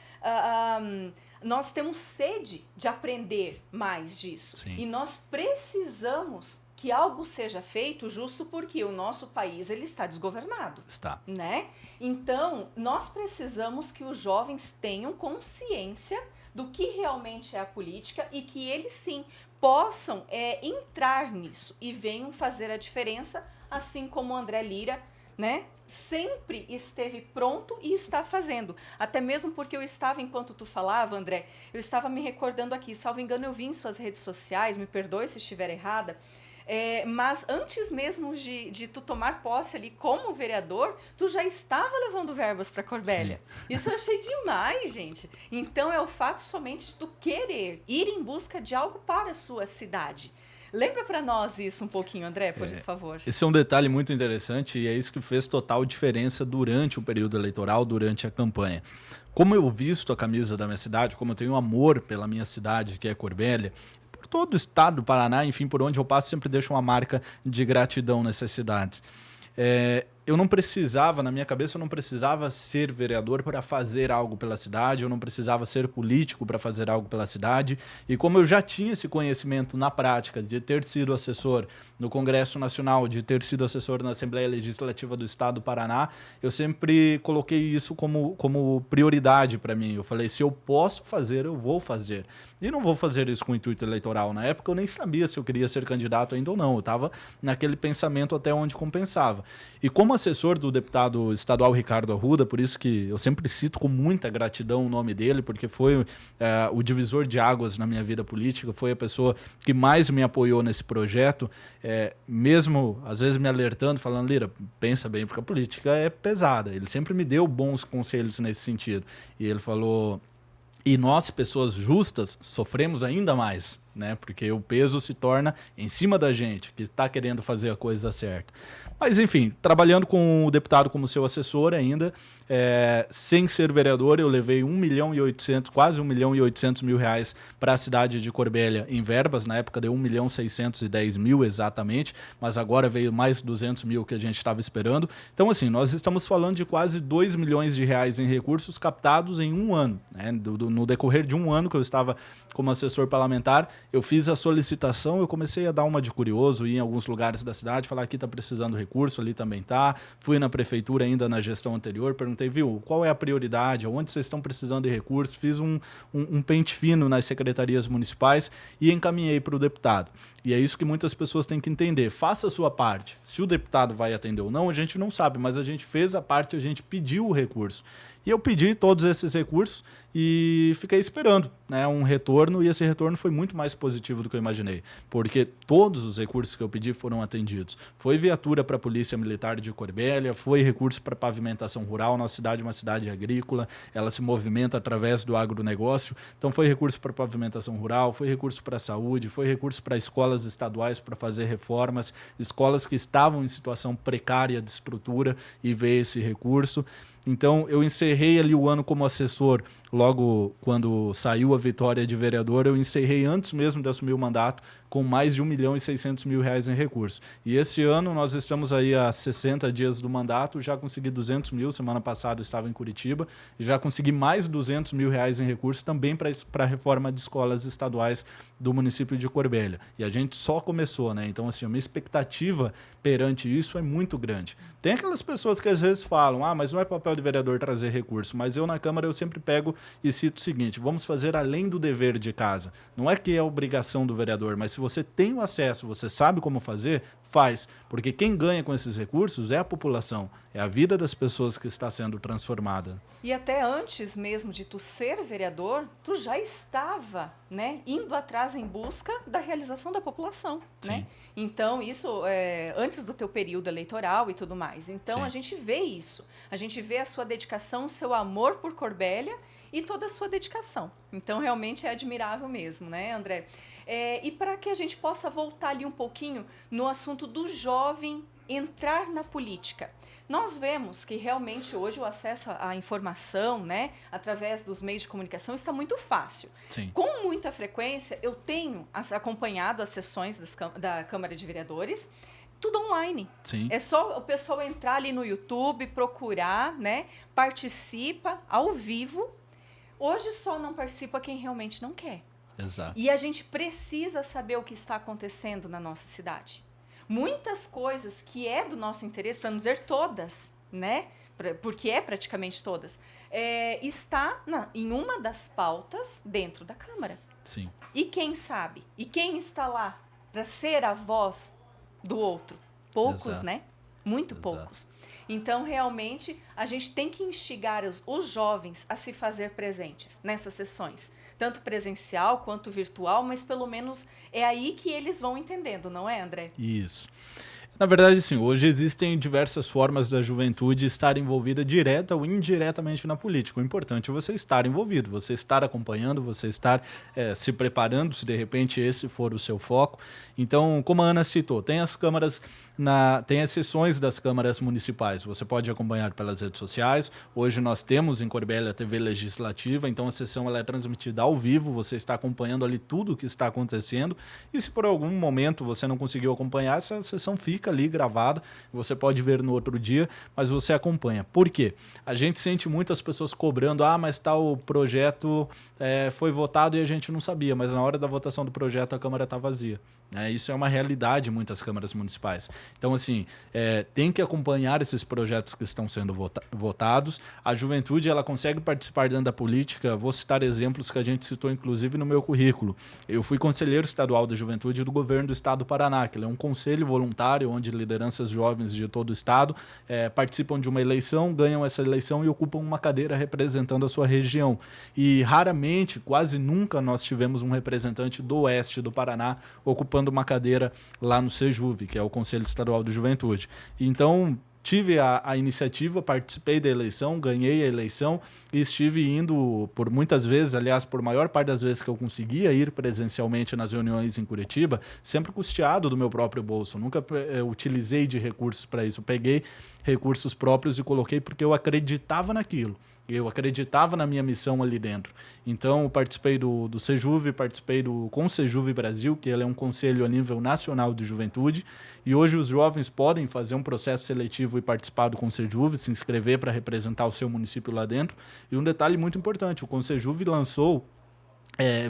nós temos sede de aprender mais disso. Sim. E nós precisamos que algo seja feito justo porque o nosso país ele está desgovernado. Está. Né? Então, nós precisamos que os jovens tenham consciência do que realmente é a política e que eles sim possam entrar nisso e venham fazer a diferença, assim como o André Lira, né, sempre esteve pronto e está fazendo. Até mesmo porque eu estava, enquanto tu falava, André, eu estava me recordando aqui, salvo engano eu vi em suas redes sociais, me perdoe se estiver errada, Mas antes mesmo de tu tomar posse ali como vereador, tu já estava levando verbas para Corbélia. Sim. Isso eu achei demais, gente. Então é o fato somente de tu querer ir em busca de algo para a sua cidade. Lembra para nós isso um pouquinho, André, por favor. Esse é um detalhe muito interessante e é isso que fez total diferença durante o período eleitoral, durante a campanha. Como eu visto a camisa da minha cidade, como eu tenho amor pela minha cidade, que é Corbélia, por todo o estado do Paraná, enfim, por onde eu passo, sempre deixo uma marca de gratidão nessas cidades. Eu não precisava, na minha cabeça, eu não precisava ser vereador para fazer algo pela cidade, eu não precisava ser político para fazer algo pela cidade. E como eu já tinha esse conhecimento na prática de ter sido assessor no Congresso Nacional, de ter sido assessor na Assembleia Legislativa do Estado do Paraná, eu sempre coloquei isso como prioridade para mim. Eu falei, se eu posso fazer, eu vou fazer. E não vou fazer isso com intuito eleitoral. Na época eu nem sabia se eu queria ser candidato ainda ou não. Eu estava naquele pensamento até onde compensava. E como assessor do deputado estadual Ricardo Arruda, por isso que eu sempre cito com muita gratidão o nome dele, porque foi o divisor de águas na minha vida política, foi a pessoa que mais me apoiou nesse projeto, mesmo às vezes me alertando, falando, Lira, pensa bem, porque a política é pesada. Ele sempre me deu bons conselhos nesse sentido. E ele falou, e nós, pessoas justas, sofremos ainda mais, né? Porque o peso se torna em cima da gente, que está querendo fazer a coisa certa. Mas, enfim, trabalhando com o deputado como seu assessor ainda, sem ser vereador, eu levei 1.800.000, quase 1.800.000 reais para a cidade de Corbélia em verbas. Na época deu 1.610.000 exatamente, mas agora veio mais 200.000 que a gente estava esperando. Então, assim, nós estamos falando de quase 2 milhões de reais em recursos captados em um ano, né? No decorrer de um ano que eu estava como assessor parlamentar, eu fiz a solicitação, eu comecei a dar uma de curioso, ir em alguns lugares da cidade, falar aqui está precisando de recurso, ali também está. Fui na prefeitura ainda na gestão anterior, perguntei, viu, qual é a prioridade, onde vocês estão precisando de recursos, fiz um pente fino nas secretarias municipais e encaminhei para o deputado. E é isso que muitas pessoas têm que entender, faça a sua parte. Se o deputado vai atender ou não, a gente não sabe, mas a gente fez a parte, a gente pediu o recurso. E eu pedi todos esses recursos e fiquei esperando, né, um retorno, e esse retorno foi muito mais positivo do que eu imaginei, porque todos os recursos que eu pedi foram atendidos. Foi viatura para a Polícia Militar de Corbélia, foi recurso para pavimentação rural, nossa cidade é uma cidade agrícola, ela se movimenta através do agronegócio, então foi recurso para pavimentação rural, foi recurso para a saúde, foi recurso para escolas estaduais para fazer reformas, escolas que estavam em situação precária de estrutura, e veio esse recurso. Então, eu encerrei ali o ano como assessor, logo quando saiu a vitória de vereador, eu encerrei antes mesmo de assumir o mandato com mais de 1.600.000 reais em recursos. E esse ano nós estamos aí há 60 dias do mandato, já consegui 200 mil, semana passada eu estava em Curitiba, e já consegui mais 200 mil reais em recursos também para a reforma de escolas estaduais do município de Corbélia. E a gente só começou, né? Então, assim, a minha expectativa perante isso é muito grande. Tem aquelas pessoas que às vezes falam, mas não é papel de vereador trazer recurso, mas eu na Câmara eu sempre pego e cito o seguinte, vamos fazer além do dever de casa. Não é que é obrigação do vereador, mas se você tem o acesso, você sabe como fazer, faz. Porque quem ganha com esses recursos é a população, é a vida das pessoas que está sendo transformada. E até antes mesmo de tu ser vereador, tu já estava, né, indo atrás em busca da realização da população, né? Então, isso antes do teu período eleitoral e tudo mais. Então, a gente vê isso. A gente vê a sua dedicação, o seu amor por Corbélia e toda a sua dedicação. Então, realmente é admirável mesmo, né, André? E para que a gente possa voltar ali um pouquinho no assunto do jovem entrar na política. Nós vemos que realmente hoje o acesso à informação, né, através dos meios de comunicação está muito fácil. Sim. Com muita frequência, eu tenho acompanhado as sessões da Câmara de Vereadores, tudo online. Sim. É só o pessoal entrar ali no YouTube, procurar, né, participa ao vivo. Hoje só não participa quem realmente não quer. Exato. E a gente precisa saber o que está acontecendo na nossa cidade. Muitas coisas que é do nosso interesse, para não dizer todas, né? Porque é praticamente todas, está em uma das pautas dentro da Câmara. Sim. E quem sabe? E quem está lá para ser a voz do outro? Poucos, Exato. né? Muito Exato. poucos. Então, realmente, a gente tem que instigar os jovens a se fazer presentes nessas sessões. tanto presencial quanto virtual, mas pelo menos é aí que eles vão entendendo, não é, André? Isso. Na verdade, sim, hoje existem diversas formas da juventude estar envolvida direta ou indiretamente na política. O importante é você estar envolvido, você estar acompanhando, você estar se preparando, se de repente esse for o seu foco. Então, como a Ana citou, tem as câmaras, tem as sessões das câmaras municipais. Você pode acompanhar pelas redes sociais. Hoje nós temos em Corbélia a TV Legislativa, então a sessão ela é transmitida ao vivo, você está acompanhando ali tudo o que está acontecendo. E se por algum momento você não conseguiu acompanhar, essa sessão fica ali gravada, você pode ver no outro dia, mas você acompanha. Por quê? A gente sente muitas pessoas cobrando, mas tal projeto foi votado e a gente não sabia, mas na hora da votação do projeto a Câmara está vazia. Isso é uma realidade em muitas câmaras municipais. Então, assim, tem que acompanhar esses projetos que estão sendo votados. A juventude ela consegue participar dentro da política. Vou citar exemplos que a gente citou, inclusive, no meu currículo. Eu fui conselheiro estadual da juventude do governo do estado do Paraná, que é um conselho voluntário onde lideranças jovens de todo o estado participam de uma eleição, ganham essa eleição e ocupam uma cadeira representando a sua região. E raramente, quase nunca, nós tivemos um representante do oeste do Paraná ocupando uma cadeira lá no Sejuve, que é o Conselho Estadual de Juventude. Então, tive a iniciativa, participei da eleição, ganhei a eleição e estive indo por muitas vezes, aliás, por maior parte das vezes que eu conseguia ir presencialmente nas reuniões em Curitiba, sempre custeado do meu próprio bolso. Nunca utilizei de recursos para isso. Peguei recursos próprios e coloquei porque eu acreditava naquilo. Eu acreditava na minha missão ali dentro. Então, eu participei do Sejuve, participei do Consejuve Brasil, que ele é um conselho a nível nacional de juventude. E hoje os jovens podem fazer um processo seletivo e participar do Consejuve, se inscrever para representar o seu município lá dentro. E um detalhe muito importante, o Consejuve lançou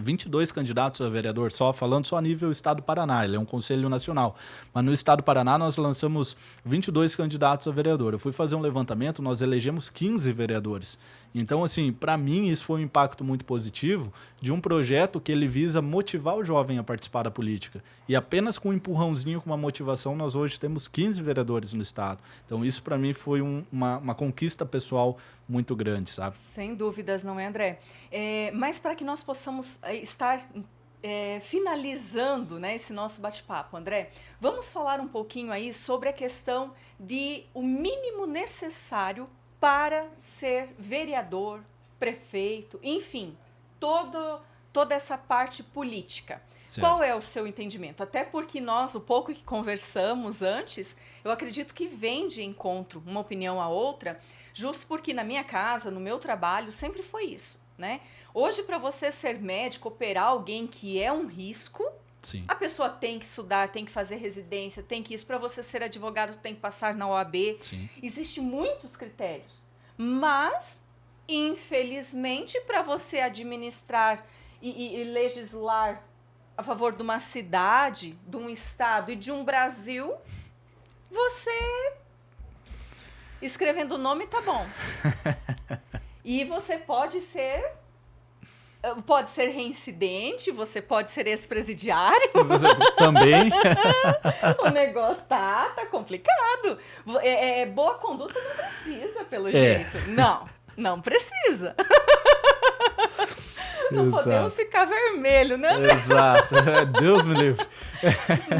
22 candidatos a vereador, falando só a nível estado do Paraná, ele é um conselho nacional. Mas no estado do Paraná nós lançamos 22 candidatos a vereador. Eu fui fazer um levantamento, nós elegemos 15 vereadores. Então, assim, para mim isso foi um impacto muito positivo de um projeto que ele visa motivar o jovem a participar da política. E apenas com um empurrãozinho, com uma motivação, nós hoje temos 15 vereadores no estado. Então isso para mim foi uma conquista pessoal muito grande, sabe? Sem dúvidas, não é, André? Mas para que nós possamos estar finalizando, né, esse nosso bate-papo, André, vamos falar um pouquinho aí sobre a questão de o mínimo necessário para ser vereador, prefeito, enfim, toda essa parte política. Certo. Qual é o seu entendimento? Até porque nós, o pouco que conversamos antes, eu acredito que vem de encontro uma opinião à outra, justo porque na minha casa, no meu trabalho, sempre foi isso, né? Hoje, para você ser médico, operar alguém que é um risco, sim, a pessoa tem que estudar, tem que fazer residência, tem que isso. Para você ser advogado, tem que passar na OAB. Sim. Existem muitos critérios. Mas, infelizmente, para você administrar e legislar a favor de uma cidade, de um estado e de um Brasil, você escrevendo o nome tá bom. E você pode ser reincidente, você pode ser ex-presidiário. Também. O negócio tá complicado. Boa conduta não precisa, pelo jeito. Não precisa. Não Exato. Podemos ficar vermelho, né, André? Exato. Deus me livre.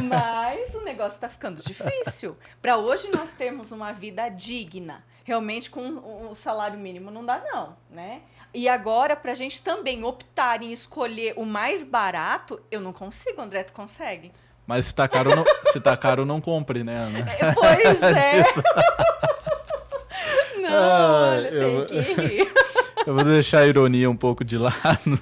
Mas o negócio está ficando difícil. Para hoje nós termos uma vida digna. Realmente com o salário mínimo não dá não, né? E agora, para a gente também optar em escolher o mais barato, eu não consigo, André, tu consegue? Mas se tá caro, não compre, né, Ana? Pois é. Não, olha, tem que rir. Eu vou deixar a ironia um pouco de lado,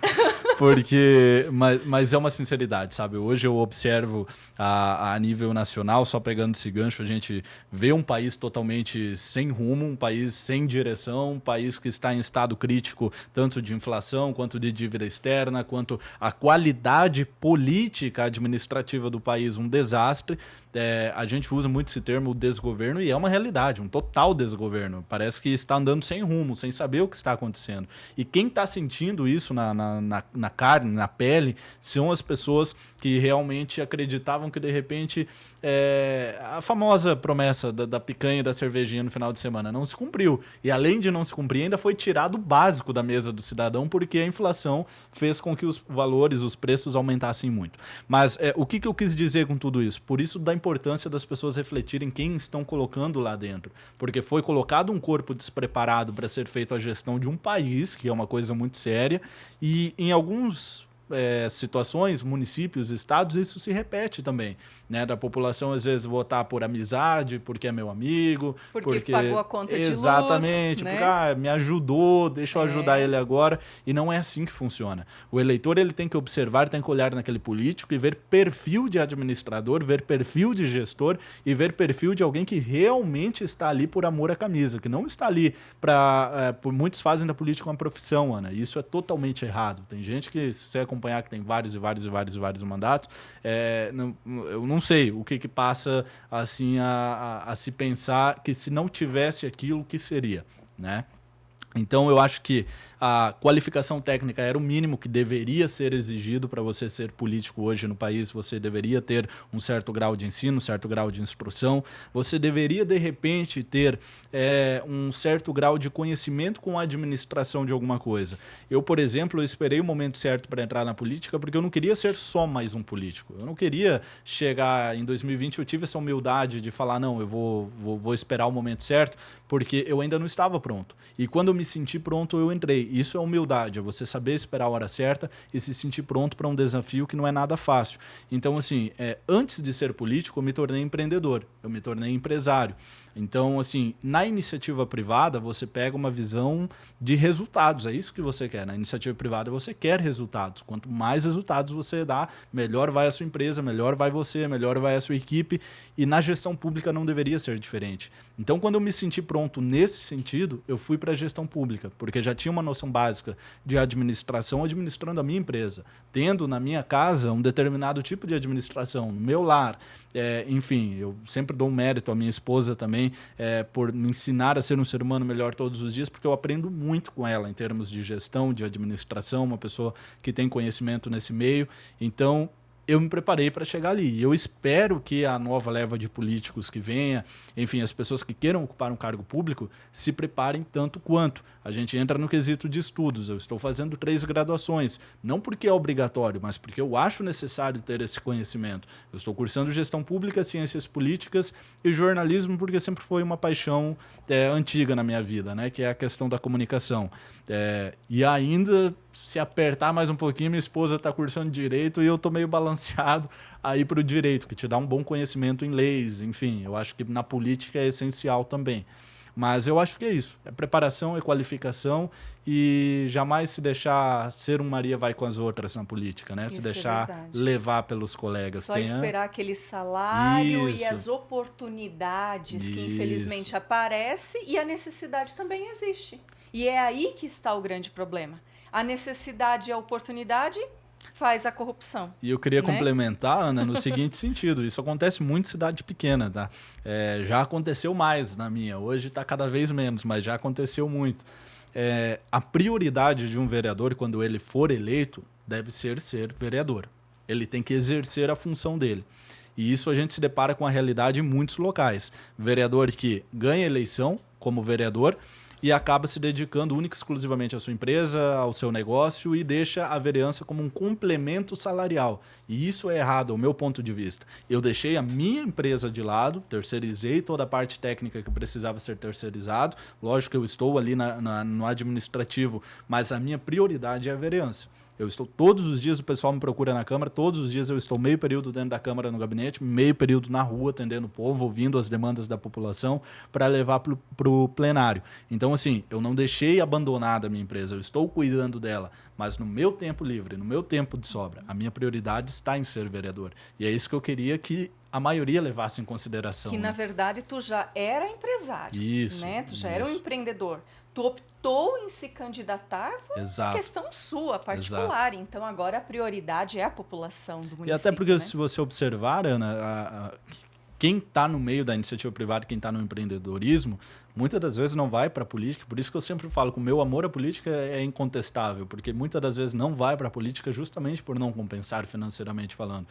mas é uma sinceridade, sabe? Hoje eu observo a nível nacional, só pegando esse gancho, a gente vê um país totalmente sem rumo, um país sem direção, um país que está em estado crítico, tanto de inflação, quanto de dívida externa, quanto a qualidade política administrativa do país, um desastre. a gente usa muito esse termo desgoverno e é uma realidade, um total desgoverno. Parece que está andando sem rumo, sem saber o que está acontecendo. E quem está sentindo isso na carne, na pele, são as pessoas que realmente acreditavam que de repente a famosa promessa da picanha e da cervejinha no final de semana não se cumpriu. E além de não se cumprir, ainda foi tirado o básico da mesa do cidadão porque a inflação fez com que os valores, os preços aumentassem muito. Mas o que eu quis dizer com tudo isso? Por isso da importância das pessoas refletirem quem estão colocando lá dentro. Porque foi colocado um corpo despreparado para ser feito a gestão de um país, que é uma coisa muito séria, e em alguns situações, municípios, estados, isso se repete também, né? Da população às vezes votar por amizade, porque é meu amigo, porque pagou a conta de luz, exatamente, né? porque me ajudou, deixa eu ajudar ele agora, e não é assim que funciona. O eleitor ele tem que observar, tem que olhar naquele político e ver perfil de administrador, ver perfil de gestor e ver perfil de alguém que realmente está ali por amor à camisa, que não está ali para muitos fazem da política uma profissão, Ana. Isso é totalmente errado. Tem gente que se acompanhar que tem vários mandatos, eu não sei o que passa assim a se pensar que se não tivesse aquilo, o que seria, né? Então, eu acho que a qualificação técnica era o mínimo que deveria ser exigido para você ser político hoje no país. Você deveria ter um certo grau de ensino, um certo grau de instrução. Você deveria, de repente, ter um certo grau de conhecimento com a administração de alguma coisa. Eu, por exemplo, eu esperei o momento certo para entrar na política porque eu não queria ser só mais um político. Eu não queria chegar em 2020, eu tive essa humildade de falar, não, eu vou esperar o momento certo, porque eu ainda não estava pronto. E quando eu me senti pronto, eu entrei. Isso é humildade, é você saber esperar a hora certa e se sentir pronto para um desafio que não é nada fácil. Então, assim, antes de ser político, eu me tornei empreendedor, eu me tornei empresário. Então, assim, na iniciativa privada, você pega uma visão de resultados, é isso que você quer. Na iniciativa privada, você quer resultados. Quanto mais resultados você dá, melhor vai a sua empresa, melhor vai você, melhor vai a sua equipe. E na gestão pública não deveria ser diferente. Então, quando eu me senti pronto nesse sentido, eu fui para a gestão pública, porque já tinha uma noção básica de administração administrando a minha empresa, tendo na minha casa um determinado tipo de administração, no meu lar. Enfim, eu sempre dou um mérito à minha esposa também por me ensinar a ser um ser humano melhor todos os dias, porque eu aprendo muito com ela em termos de gestão, de administração, uma pessoa que tem conhecimento nesse meio. Então, eu me preparei para chegar ali. E eu espero que a nova leva de políticos que venha, enfim, as pessoas que queiram ocupar um cargo público, se preparem tanto quanto. A gente entra no quesito de estudos. Eu estou fazendo 3 graduações, não porque é obrigatório, mas porque eu acho necessário ter esse conhecimento. Eu estou cursando gestão pública, ciências políticas e jornalismo, porque sempre foi uma paixão antiga na minha vida, né? Que é a questão da comunicação. E ainda, se apertar mais um pouquinho, minha esposa está cursando direito e eu estou meio balanceado aí para o direito, que te dá um bom conhecimento em leis, enfim, eu acho que na política é essencial também. Mas eu acho que é isso, é preparação, é qualificação e jamais se deixar ser um Maria vai com as outras na política, né? Se deixar levar pelos colegas. Só esperar aquele salário e as oportunidades que infelizmente aparecem, e a necessidade também existe. E é aí que está o grande problema. A necessidade e a oportunidade faz a corrupção. E eu queria complementar, Ana, no seguinte sentido. Isso acontece muito em cidade pequena, tá? Já aconteceu mais na minha. Hoje está cada vez menos, mas já aconteceu muito. A prioridade de um vereador, quando ele for eleito, deve ser vereador. Ele tem que exercer a função dele. E isso a gente se depara com a realidade em muitos locais. Vereador que ganha eleição como vereador e acaba se dedicando única e exclusivamente à sua empresa, ao seu negócio e deixa a vereança como um complemento salarial. E isso é errado, ao meu ponto de vista. Eu deixei a minha empresa de lado, terceirizei toda a parte técnica que precisava ser terceirizado. Lógico que eu estou ali no administrativo, mas a minha prioridade é a vereança. Eu estou todos os dias, o pessoal me procura na Câmara, todos os dias eu estou meio período dentro da Câmara no gabinete, meio período na rua atendendo o povo, ouvindo as demandas da população para levar para o plenário. Então, assim, eu não deixei abandonada a minha empresa, eu estou cuidando dela, mas no meu tempo livre, no meu tempo de sobra, a minha prioridade está em ser vereador. E é isso que eu queria que a maioria levasse em consideração. Que, na verdade, tu já era empresário. Isso. Né? Tu já era um empreendedor. Tu optou em se candidatar por questão sua, particular. Exato. Então, agora a prioridade é a população do município. E até porque, se você observar, Ana, quem está no meio da iniciativa privada, quem está no empreendedorismo, muitas das vezes não vai para a política. Por isso que eu sempre falo que o meu amor à política é incontestável, porque muitas das vezes não vai para a política justamente por não compensar financeiramente falando.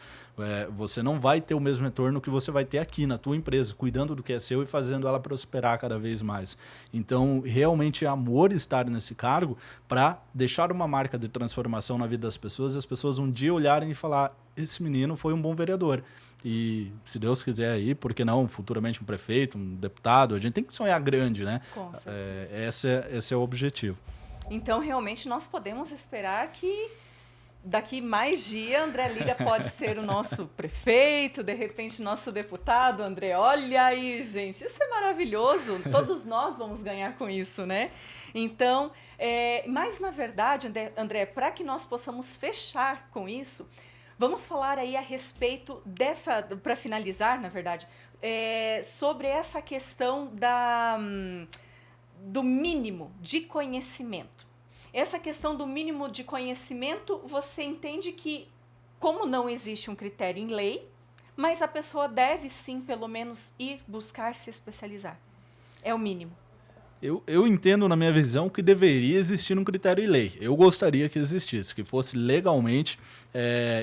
Você não vai ter o mesmo retorno que você vai ter aqui na tua empresa, cuidando do que é seu e fazendo ela prosperar cada vez mais. Então, realmente é amor estar nesse cargo para deixar uma marca de transformação na vida das pessoas e as pessoas um dia olharem e falar: esse menino foi um bom vereador. E se Deus quiser aí, por que não futuramente um prefeito, um deputado? A gente tem que sonhar grande, né? Com certeza. Esse é o objetivo. Então, realmente, nós podemos esperar que daqui mais dia André Lira pode ser o nosso prefeito, de repente nosso deputado. André, olha aí, gente, isso é maravilhoso. Todos nós vamos ganhar com isso, né? Então, mas na verdade, André, para que nós possamos fechar com isso, vamos falar aí a respeito dessa, para finalizar, na verdade, sobre essa questão do mínimo de conhecimento. Essa questão do mínimo de conhecimento, você entende que, como não existe um critério em lei, mas a pessoa deve sim, pelo menos, ir buscar se especializar. É o mínimo. Eu entendo, na minha visão, que deveria existir um critério em lei. Eu gostaria que existisse, que fosse legalmente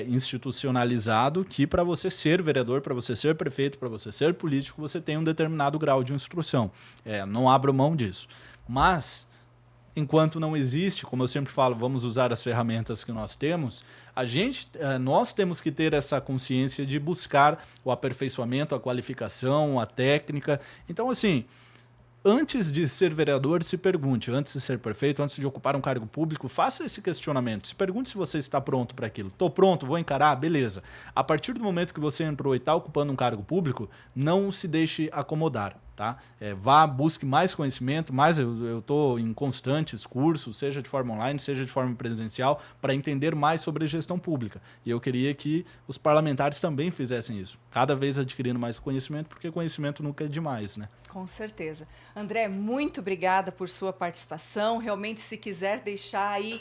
institucionalizado, que para você ser vereador, para você ser prefeito, para você ser político, você tem um determinado grau de instrução. Não abro mão disso. Mas, enquanto não existe, como eu sempre falo, vamos usar as ferramentas que nós temos, nós temos que ter essa consciência de buscar o aperfeiçoamento, a qualificação, a técnica. Então, assim, antes de ser vereador, se pergunte. Antes de ser prefeito, antes de ocupar um cargo público, faça esse questionamento. Se pergunte se você está pronto para aquilo. Estou pronto, vou encarar, beleza. A partir do momento que você entrou e está ocupando um cargo público, não se deixe acomodar. Tá? Vá, busque mais conhecimento, eu estou em constantes cursos, seja de forma online, seja de forma presencial, para entender mais sobre gestão pública. E eu queria que os parlamentares também fizessem isso, cada vez adquirindo mais conhecimento, porque conhecimento nunca é demais, né? Com certeza. André, muito obrigada por sua participação. Realmente, se quiser deixar aí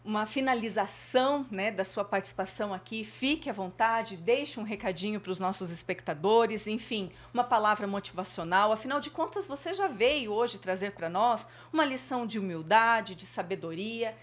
uma finalização, né, da sua participação aqui, fique à vontade, deixe um recadinho para os nossos espectadores, enfim, uma palavra motivacional. Afinal de contas, você já veio hoje trazer para nós uma lição de humildade, de sabedoria,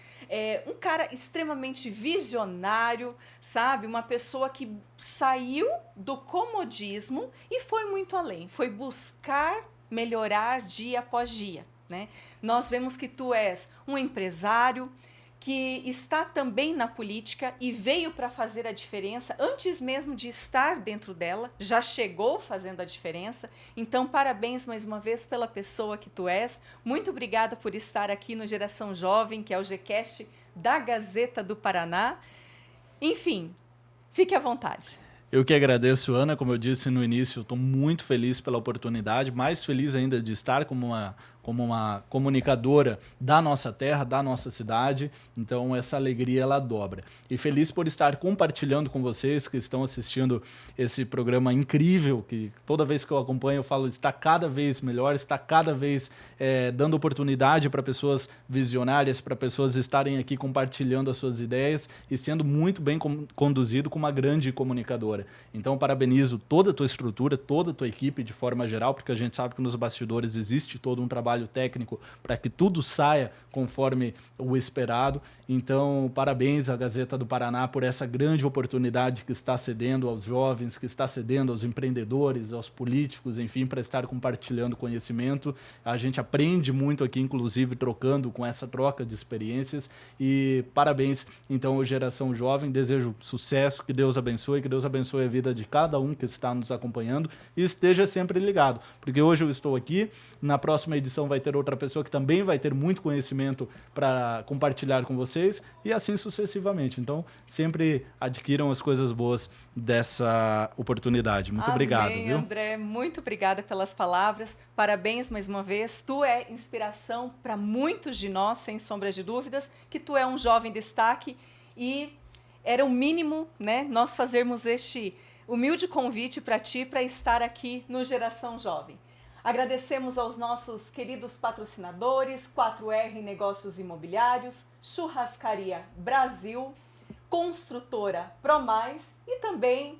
um cara extremamente visionário, sabe? Uma pessoa que saiu do comodismo e foi muito além, foi buscar melhorar dia após dia, né? Nós vemos que tu és um empresário que está também na política e veio para fazer a diferença antes mesmo de estar dentro dela, já chegou fazendo a diferença. Então, parabéns mais uma vez pela pessoa que tu és. Muito obrigada por estar aqui no Geração Jovem, que é o Gcast da Gazeta do Paraná. Enfim, fique à vontade. Eu que agradeço, Ana. Como eu disse no início, estou muito feliz pela oportunidade, mais feliz ainda de estar como uma comunicadora da nossa terra, da nossa cidade. Então, essa alegria, ela dobra. E feliz por estar compartilhando com vocês que estão assistindo esse programa incrível, que toda vez que eu acompanho eu falo, está cada vez melhor, está cada vez dando oportunidade para pessoas visionárias, para pessoas estarem aqui compartilhando as suas ideias e sendo muito bem conduzido com uma grande comunicadora. Então, parabenizo toda a tua estrutura, toda a tua equipe de forma geral, porque a gente sabe que nos bastidores existe todo um trabalho técnico para que tudo saia conforme o esperado. Então, parabéns à Gazeta do Paraná por essa grande oportunidade que está cedendo aos jovens, que está cedendo aos empreendedores, aos políticos, enfim, para estar compartilhando conhecimento. A gente aprende muito aqui, inclusive, trocando com essa troca de experiências. E parabéns, então, ao Geração Jovem. Desejo sucesso, que Deus abençoe a vida de cada um que está nos acompanhando e esteja sempre ligado, porque hoje eu estou aqui, na próxima edição vai ter outra pessoa que também vai ter muito conhecimento para compartilhar com vocês e assim sucessivamente. Então, sempre adquiram as coisas boas dessa oportunidade. Muito obrigado. Viu? André, muito obrigada pelas palavras. Parabéns mais uma vez. Tu é inspiração para muitos de nós, sem sombra de dúvidas, que tu é um jovem destaque e era o mínimo, né, nós fazermos este humilde convite para ti para estar aqui no Geração Jovem. Agradecemos aos nossos queridos patrocinadores, 4R Negócios Imobiliários, Churrascaria Brasil, Construtora Promais e também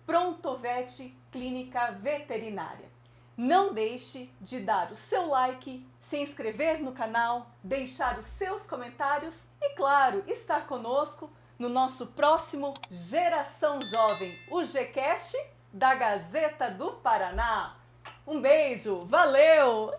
Prontovet Clínica Veterinária. Não deixe de dar o seu like, se inscrever no canal, deixar os seus comentários e, claro, estar conosco no nosso próximo Geração Jovem, o Gcast da Gazeta do Paraná. Um beijo, valeu!